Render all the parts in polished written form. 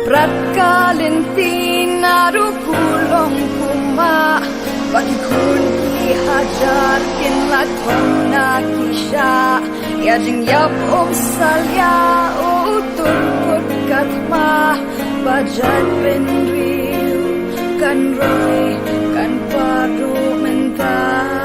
Prat Kalentina rukulong kuma Bagikun ihajar kinlatong na kisya Yajing yap salya uturkut katma Bajad penriu kan roy kan padu mentah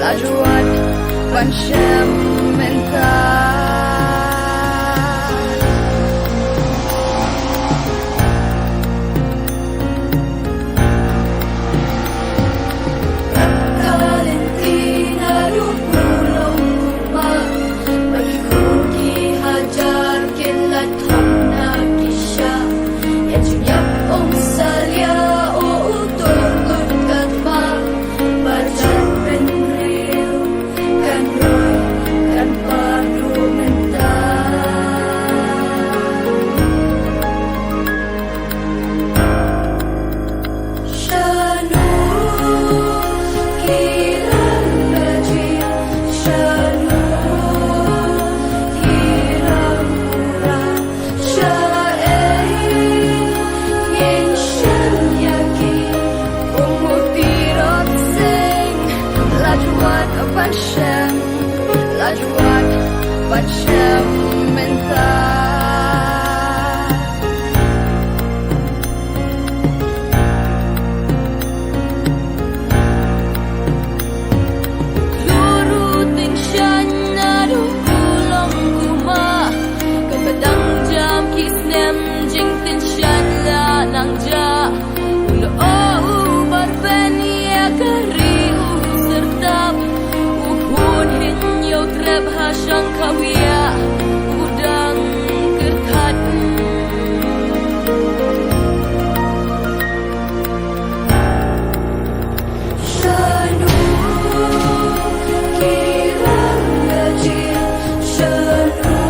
Lajuat Panchem mental Kalentina rukulong kuma Bagikun ihajar kinlatong na kisya Yajing yap salya uturkut katma Bajad penriu kan roy kan padu mentah Shanu kirang bajir Shanu kirang murah Syair yin shan yaki umutirot Lajuat Panchem mental Luruting siyan na rukulong kuma Kabadang jam kisnem jing tin siyan la nang ja Ulo barbenia kariu sertap Grab hasyang kawia udang kerkat Shanu kirang gajir Shanu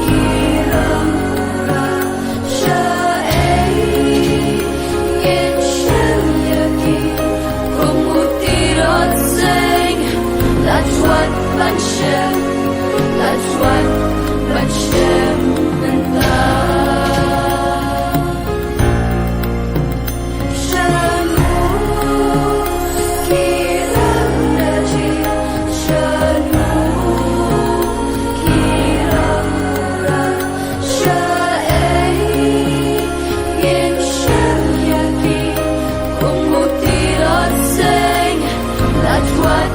kirang murah Syair yin shan yaki kumutirot sing Lajuat Panchem mentah Shanu kirang gajir Shanu kirang murah Syair yin shan yaki kumutirot sing Lajuat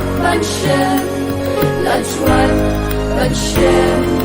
Panchem